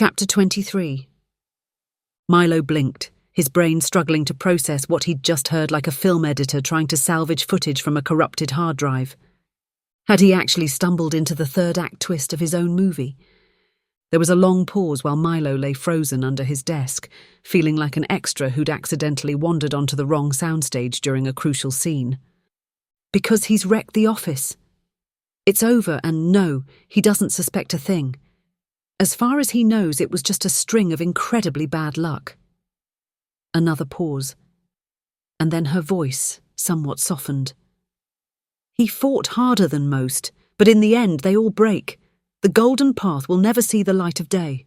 Chapter 23. Milo blinked, his brain struggling to process what he'd just heard like a film editor trying to salvage footage from a corrupted hard drive. Had he actually stumbled into the third act twist of his own movie? There was a long pause while Milo lay frozen under his desk, feeling like an extra who'd accidentally wandered onto the wrong soundstage during a crucial scene. Because he's wrecked the office. It's over, and no, he doesn't suspect a thing. As far as he knows, it was just a string of incredibly bad luck. Another pause, and then her voice somewhat softened. He fought harder than most, but in the end they all break. The golden path will never see the light of day.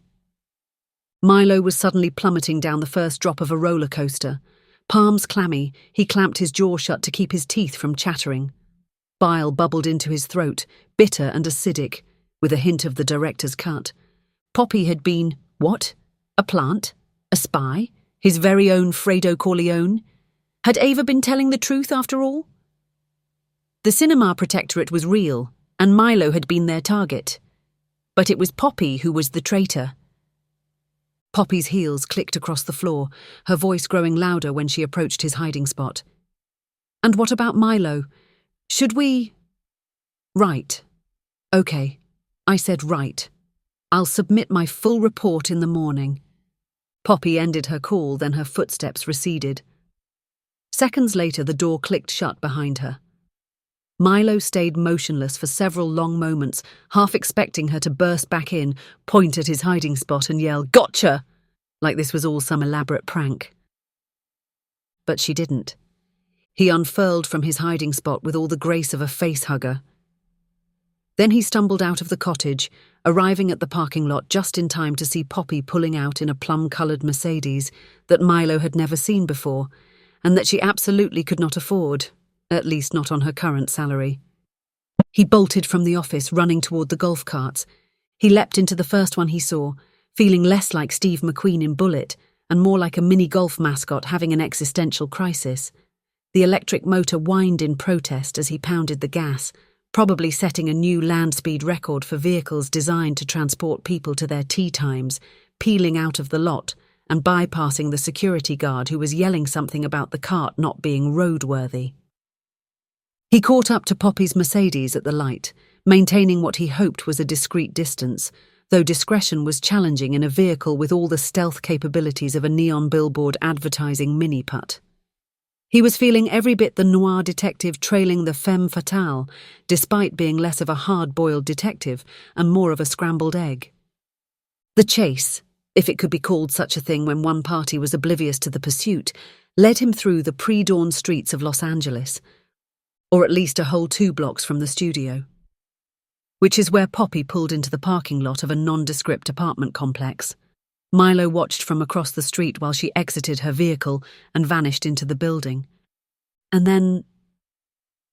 Milo was suddenly plummeting down the first drop of a roller coaster. Palms clammy, he clamped his jaw shut to keep his teeth from chattering. Bile bubbled into his throat, bitter and acidic, with a hint of the director's cut. Poppy had been, what? A plant? A spy? His very own Fredo Corleone? Had Ava been telling the truth after all? The cinema protectorate was real, and Milo had been their target. But it was Poppy who was the traitor. Poppy's heels clicked across the floor, her voice growing louder when she approached his hiding spot. And what about Milo? Should we... Right. Okay. I said right. I'll submit my full report in the morning. Poppy ended her call, then her footsteps receded. Seconds later, the door clicked shut behind her. Milo stayed motionless for several long moments, half expecting her to burst back in, point at his hiding spot and yell, "Gotcha!" like this was all some elaborate prank. But she didn't. He unfurled from his hiding spot with all the grace of a face-hugger. Then he stumbled out of the cottage, arriving at the parking lot just in time to see Poppy pulling out in a plum-coloured Mercedes that Milo had never seen before, and that she absolutely could not afford. At least not on her current salary. He bolted from the office, running toward the golf carts. He leapt into the first one he saw, feeling less like Steve McQueen in Bullet and more like a mini golf mascot having an existential crisis. The electric motor whined in protest as he pounded the gas, probably setting a new land speed record for vehicles designed to transport people to their tea times, peeling out of the lot and bypassing the security guard who was yelling something about the cart not being roadworthy. He caught up to Poppy's Mercedes at the light, maintaining what he hoped was a discreet distance, though discretion was challenging in a vehicle with all the stealth capabilities of a neon billboard advertising mini-putt. He was feeling every bit the noir detective trailing the femme fatale, despite being less of a hard-boiled detective and more of a scrambled egg. The chase, if it could be called such a thing when one party was oblivious to the pursuit, led him through the pre-dawn streets of Los Angeles, or at least a whole 2 blocks from the studio, which is where Poppy pulled into the parking lot of a nondescript apartment complex. Milo watched from across the street while she exited her vehicle and vanished into the building. And then...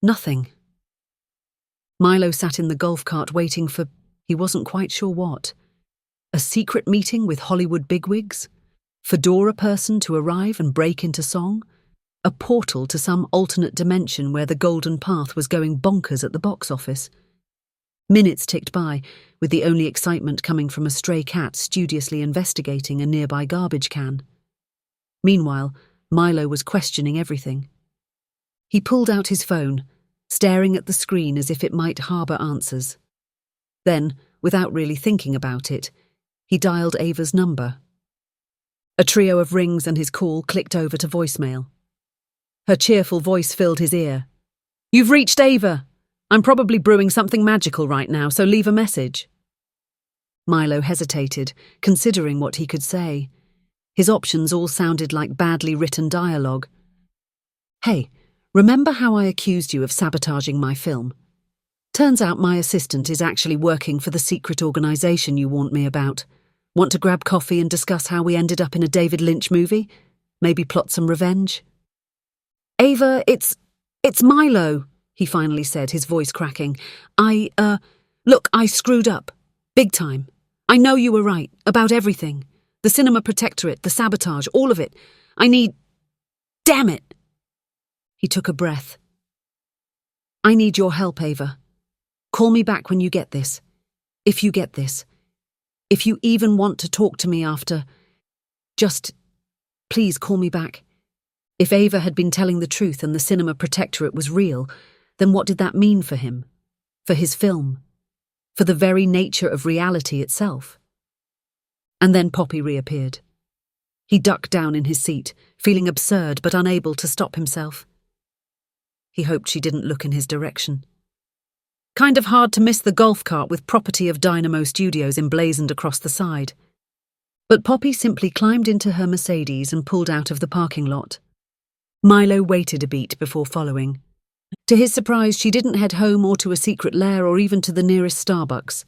nothing. Milo sat in the golf cart waiting for, he wasn't quite sure what. A secret meeting with Hollywood bigwigs? Fedora person to arrive and break into song? A portal to some alternate dimension where the golden path was going bonkers at the box office. Minutes ticked by, with the only excitement coming from a stray cat studiously investigating a nearby garbage can. Meanwhile, Milo was questioning everything. He pulled out his phone, staring at the screen as if it might harbour answers. Then, without really thinking about it, he dialed Ava's number. A trio of rings and his call clicked over to voicemail. Her cheerful voice filled his ear. "You've reached Ava. I'm probably brewing something magical right now, so leave a message." Milo hesitated, considering what he could say. His options all sounded like badly written dialogue. "Hey, remember how I accused you of sabotaging my film? Turns out my assistant is actually working for the secret organization you warned me about. Want to grab coffee and discuss how we ended up in a David Lynch movie? Maybe plot some revenge?" "Ava, it's Milo," he finally said, his voice cracking. Look, I screwed up. Big time. I know you were right, about everything. The cinema protectorate, the sabotage, all of it. I need... Damn it!" He took a breath. "I need your help, Ava. Call me back when you get this. If you get this. If you even want to talk to me after, just please call me back. If Ava had been telling the truth and the cinema protectorate was real, then what did that mean for him? For his film? For the very nature of reality itself? And then Poppy reappeared. He ducked down in his seat, feeling absurd but unable to stop himself. He hoped she didn't look in his direction. Kind of hard to miss the golf cart with property of Dynamo Studios emblazoned across the side. But Poppy simply climbed into her Mercedes and pulled out of the parking lot. Milo waited a beat before following. To his surprise, she didn't head home or to a secret lair or even to the nearest Starbucks.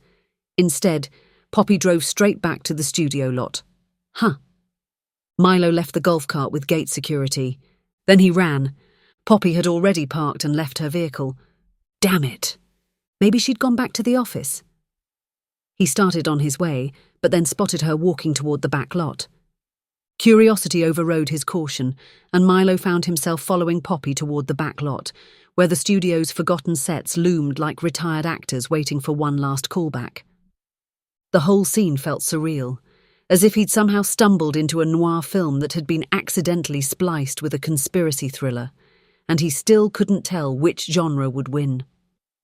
Instead, Poppy drove straight back to the studio lot. Milo left the golf cart with gate security. Then he ran. Poppy had already parked and left her vehicle. Damn it! Maybe she'd gone back to the office. He started on his way, but then spotted her walking toward the back lot. Curiosity overrode his caution, and Milo found himself following Poppy toward the back lot, where the studio's forgotten sets loomed like retired actors waiting for one last callback. The whole scene felt surreal, as if he'd somehow stumbled into a noir film that had been accidentally spliced with a conspiracy thriller, and he still couldn't tell which genre would win.